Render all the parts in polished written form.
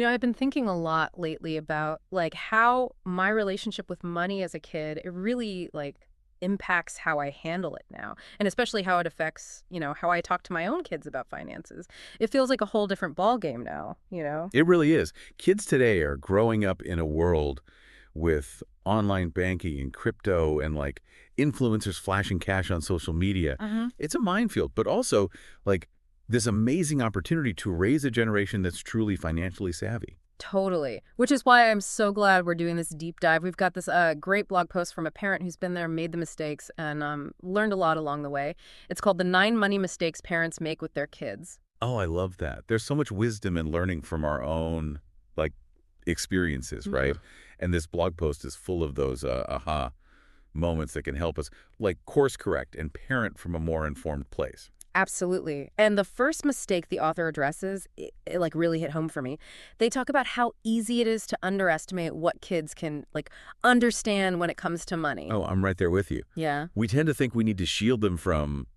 I've been thinking a lot lately about like how my relationship with money as a kid, it really like impacts how I handle it now, and especially how it affects, how I talk to my own kids about finances. It feels like a whole different ball game now. It really is. Kids today are growing up in a world with online banking and crypto and influencers flashing cash on social media. Hmm. It's a minefield, but also like this amazing opportunity to raise a generation that's truly financially savvy. Totally. Which is why I'm so glad we're doing this deep dive. We've got this great blog post from a parent who's been there, made the mistakes, and learned a lot along the way. It's called The 9 Money Mistakes Parents Make with Their Kids. Oh, I love that. There's so much wisdom in learning from our own like experiences, right? And this blog post is full of those aha moments that can help us course correct and parent from a more informed place. Absolutely. And the first mistake the author addresses, it like really hit home for me. They talk about how easy it is to underestimate what kids can like understand when it comes to money. Oh, I'm right there with you. Yeah. We tend to think we need to shield them from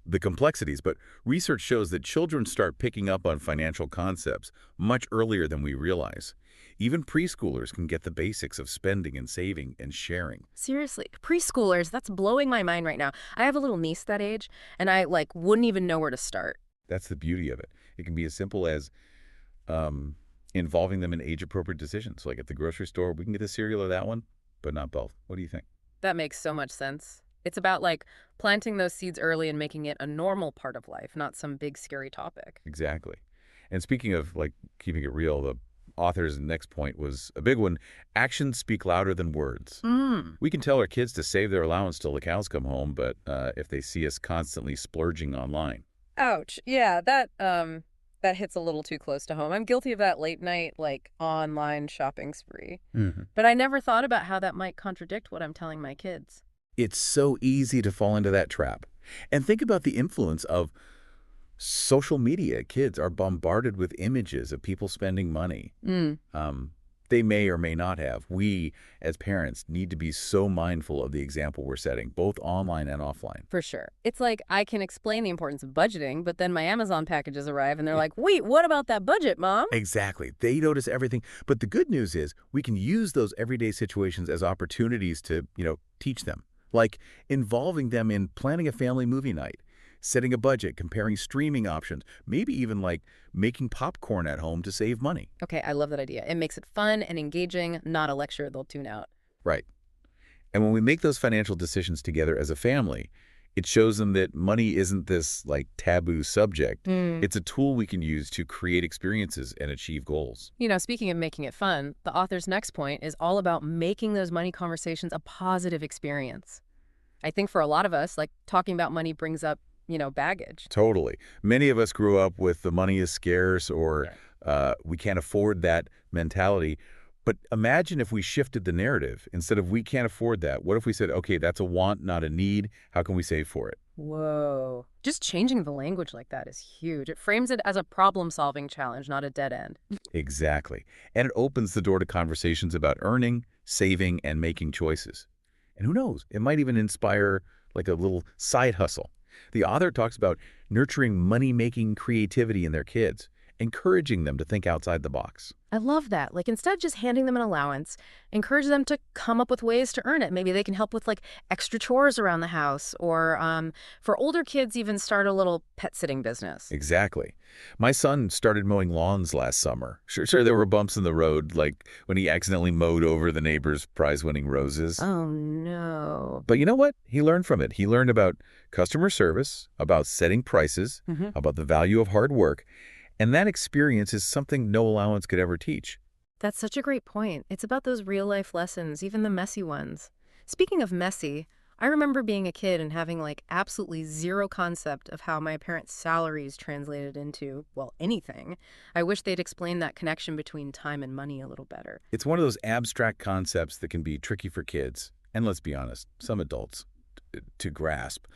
the complexities, but research shows that children start picking up on financial concepts much earlier than we realize. Even preschoolers can get the basics of spending and saving and sharing. Seriously, preschoolers, that's blowing my mind right now. I have a little niece that age, and I like wouldn't even know where to start. That's the beauty of it. It can be as simple as involving them in age-appropriate decisions. Like at the grocery store, we can get the cereal or that one, but not both. What do you think? That makes so much sense. It's about like planting those seeds early and making it a normal part of life, not some big scary topic. Exactly. And speaking of keeping it real, the author's next point was a big one. Actions speak louder than words. Mm. We can tell our kids to save their allowance till the cows come home, but if they see us constantly splurging online. Ouch. Yeah, that hits a little too close to home. I'm guilty of that late night like online shopping spree. Hmm. But I never thought about how that might contradict what I'm telling my kids. It's so easy to fall into that trap. And think about the influence of social media. Kids are bombarded with images of people spending money. Mm. They may or may not have. We, as parents, need to be so mindful of the example we're setting, both online and offline. For sure. It's like I can explain the importance of budgeting, but then my Amazon packages arrive and they're like, "Wait, what about that budget, Mom?" Exactly. They notice everything. But the good news is we can use those everyday situations as opportunities to, teach them. Like involving them in planning a family movie night, setting a budget, comparing streaming options, maybe even making popcorn at home to save money. Okay, I love that idea. It makes it fun and engaging, not a lecture they'll tune out. Right. And when we make those financial decisions together as a family, it shows them that money isn't this taboo subject. Mm. It's a tool we can use to create experiences and achieve goals. Speaking of making it fun, the author's next point is all about making those money conversations a positive experience. I think for a lot of us, like talking about money brings up, baggage. Totally. Many of us grew up with the money is scarce or we can't afford that mentality. But imagine if we shifted the narrative. Instead of we can't afford that, what if we said, okay, that's a want, not a need. How can we save for it? Whoa. Just changing the language like that is huge. It frames it as a problem-solving challenge, not a dead end. Exactly. And it opens the door to conversations about earning, saving, and making choices. And who knows, it might even inspire a little side hustle. The author talks about nurturing money-making creativity in their kids, encouraging them to think outside the box. I love that. Like instead of just handing them an allowance, encourage them to come up with ways to earn it. Maybe they can help with like extra chores around the house or for older kids, even start a little pet sitting business. Exactly. My son started mowing lawns last summer. Sure, there were bumps in the road, like when he accidentally mowed over the neighbor's prize-winning roses. Oh, no. But you know what? He learned from it. He learned about customer service, about setting prices, Hmm. about the value of hard work. And that experience is something no allowance could ever teach. That's such a great point. It's about those real life lessons, even the messy ones. Speaking of messy, I remember being a kid and having like absolutely zero concept of how my parents' salaries translated into, well, anything. I wish they'd explained that connection between time and money a little better. It's one of those abstract concepts that can be tricky for kids, and let's be honest, some adults, to grasp.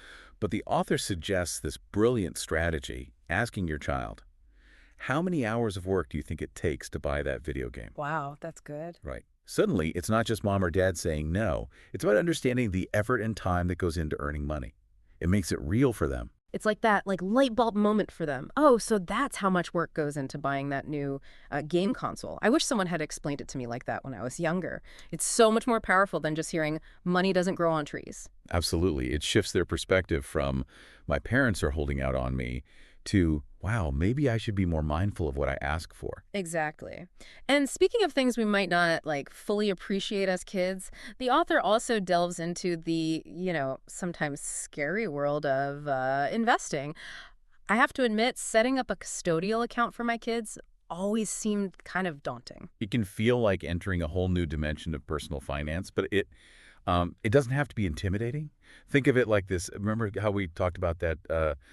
But the author suggests this brilliant strategy, asking your child, how many hours of work do you think it takes to buy that video game? Wow, that's good. Right. Suddenly, it's not just mom or dad saying no. It's about understanding the effort and time that goes into earning money. It makes it real for them. It's like that like light bulb moment for them. Oh, so that's how much work goes into buying that new game console. I wish someone had explained it to me like that when I was younger. It's so much more powerful than just hearing money doesn't grow on trees. Absolutely. It shifts their perspective from my parents are holding out on me to, wow, maybe I should be more mindful of what I ask for. Exactly. And speaking of things we might not like fully appreciate as kids, the author also delves into the, sometimes scary world of investing. I have to admit, setting up a custodial account for my kids always seemed kind of daunting. It can feel like entering a whole new dimension of personal finance, but it doesn't have to be intimidating. Think of it like this. Remember how we talked about that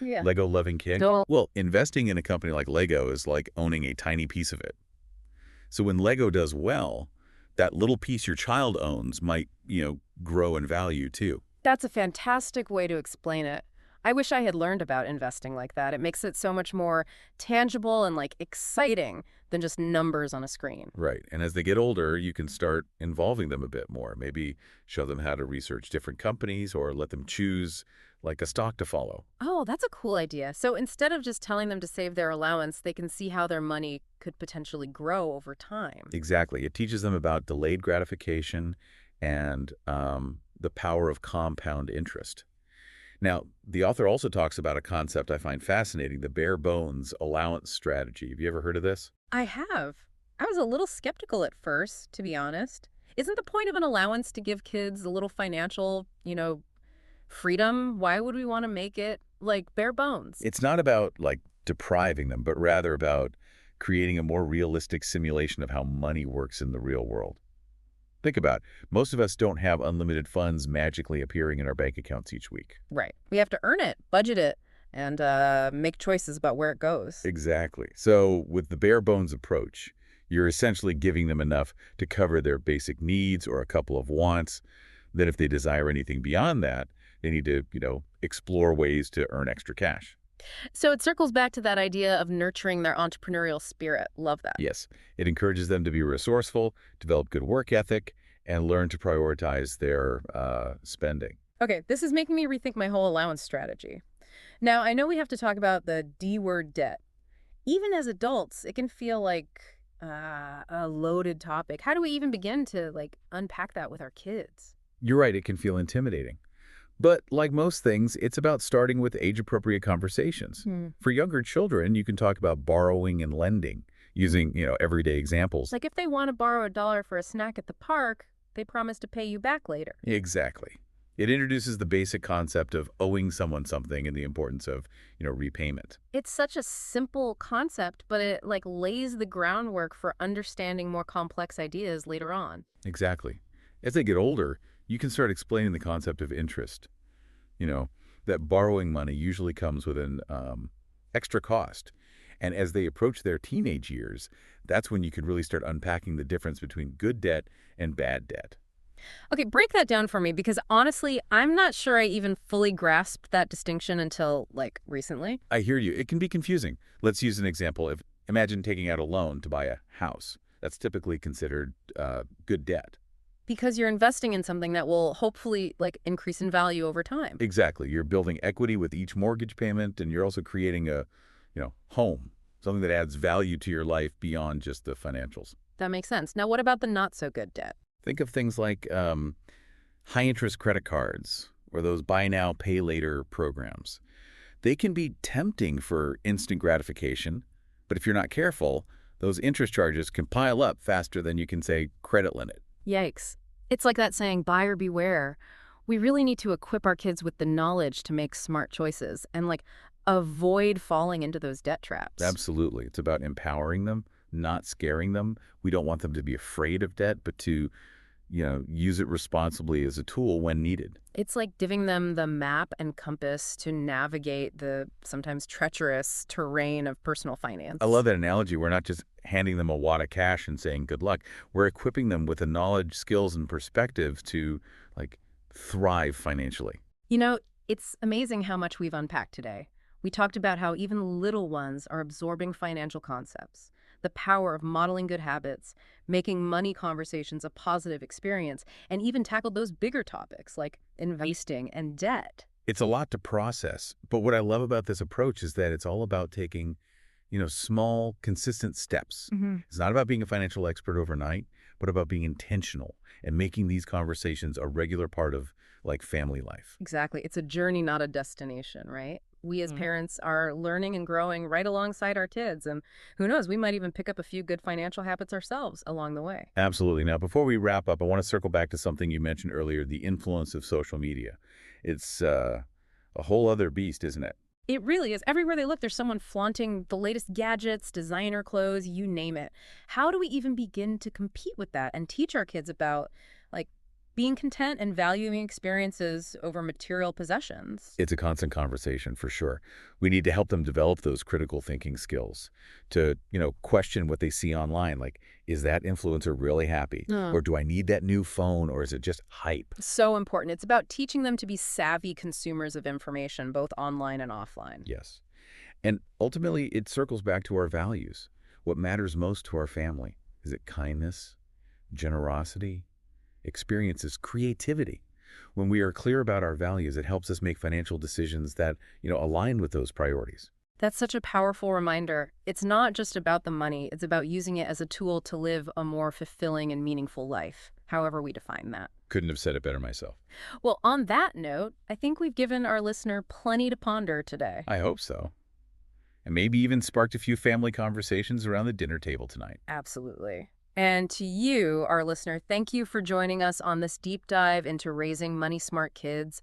Yeah. Lego loving kid? No. Well, investing in a company like Lego is like owning a tiny piece of it. So when Lego does well, that little piece your child owns might, grow in value too. That's a fantastic way to explain it. I wish I had learned about investing like that. It makes it so much more tangible and like exciting than just numbers on a screen. Right. And as they get older, you can start involving them a bit more. Maybe show them how to research different companies or let them choose like a stock to follow. Oh, that's a cool idea. So instead of just telling them to save their allowance, they can see how their money could potentially grow over time. Exactly. It teaches them about delayed gratification and the power of compound interest. Now, the author also talks about a concept I find fascinating, the bare bones allowance strategy. Have you ever heard of this? I have. I was a little skeptical at first, to be honest. Isn't the point of an allowance to give kids a little financial, freedom? Why would we want to make it like bare bones? It's not about like depriving them, but rather about creating a more realistic simulation of how money works in the real world. Think about it. Most of us don't have unlimited funds magically appearing in our bank accounts each week. Right. We have to earn it, budget it, and make choices about where it goes. Exactly. So with the bare bones approach, you're essentially giving them enough to cover their basic needs or a couple of wants. Then if they desire anything beyond that, they need to, explore ways to earn extra cash. So it circles back to that idea of nurturing their entrepreneurial spirit. Love that. Yes, it encourages them to be resourceful, develop good work ethic, and learn to prioritize their spending. Okay, this is making me rethink my whole allowance strategy. Now, I know we have to talk about the D word debt. Even as adults, it can feel like a loaded topic. How do we even begin to like unpack that with our kids? You're right, it can feel intimidating. But like most things, it's about starting with age-appropriate conversations. Hmm. For younger children, you can talk about borrowing and lending using, everyday examples. Like if they want to borrow $1 for a snack at the park, they promise to pay you back later. Exactly. It introduces the basic concept of owing someone something and the importance of, repayment. It's such a simple concept, but it like lays the groundwork for understanding more complex ideas later on. Exactly. As they get older, you can start explaining the concept of interest. That borrowing money usually comes with an extra cost. And as they approach their teenage years, that's when you can really start unpacking the difference between good debt and bad debt. Okay, break that down for me because honestly, I'm not sure I even fully grasped that distinction until like recently. I hear you. It can be confusing. Let's use an example. Imagine taking out a loan to buy a house. That's typically considered good debt. Because you're investing in something that will hopefully like increase in value over time. Exactly. You're building equity with each mortgage payment, and you're also creating a, home, something that adds value to your life beyond just the financials. That makes sense. Now, what about the not so good debt? Think of things like high-interest credit cards or those buy now, pay later programs. They can be tempting for instant gratification, but if you're not careful, those interest charges can pile up faster than you can say credit limit. Yikes. It's like that saying, buyer beware. We really need to equip our kids with the knowledge to make smart choices and like avoid falling into those debt traps. Absolutely. It's about empowering them, not scaring them. We don't want them to be afraid of debt, but to, use it responsibly as a tool when needed. It's like giving them the map and compass to navigate the sometimes treacherous terrain of personal finance. I love that analogy. We're not just handing them a wad of cash and saying good luck. We're equipping them with the knowledge, skills, and perspective to like thrive financially. It's amazing how much we've unpacked today. We talked about how even little ones are absorbing financial concepts, the power of modeling good habits, making money conversations a positive experience, and even tackled those bigger topics like investing and debt. It's a lot to process, but what I love about this approach is that it's all about taking, small, consistent steps. Hmm. It's not about being a financial expert overnight, but about being intentional and making these conversations a regular part of, like, family life. Exactly. It's a journey, not a destination, right? We as parents are learning and growing right alongside our kids. And who knows, we might even pick up a few good financial habits ourselves along the way. Absolutely. Now, before we wrap up, I want to circle back to something you mentioned earlier, the influence of social media. It's a whole other beast, isn't it? It really is. Everywhere they look, there's someone flaunting the latest gadgets, designer clothes, you name it. How do we even begin to compete with that and teach our kids about, like, being content and valuing experiences over material possessions? It's a constant conversation for sure. We need to help them develop those critical thinking skills to, question what they see online. Like, is that influencer really happy? Or do I need that new phone? Or is it just hype? So important. It's about teaching them to be savvy consumers of information, both online and offline. Yes. And ultimately, it circles back to our values. What matters most to our family? Is it kindness, generosity, experiences, creativity? When we are clear about our values, it helps us make financial decisions that, align with those priorities. That's such a powerful reminder. It's not just about the money, it's about using it as a tool to live a more fulfilling and meaningful life, however we define that. Couldn't have said it better myself. Well, on that note, I think we've given our listener plenty to ponder today. I hope so. And maybe even sparked a few family conversations around the dinner table tonight. Absolutely. And to you, our listener, thank you for joining us on this deep dive into raising money-smart kids.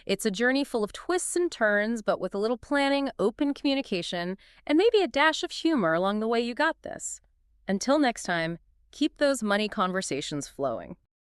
It's a journey full of twists and turns, but with a little planning, open communication, and maybe a dash of humor along the way, you got this. Until next time, keep those money conversations flowing.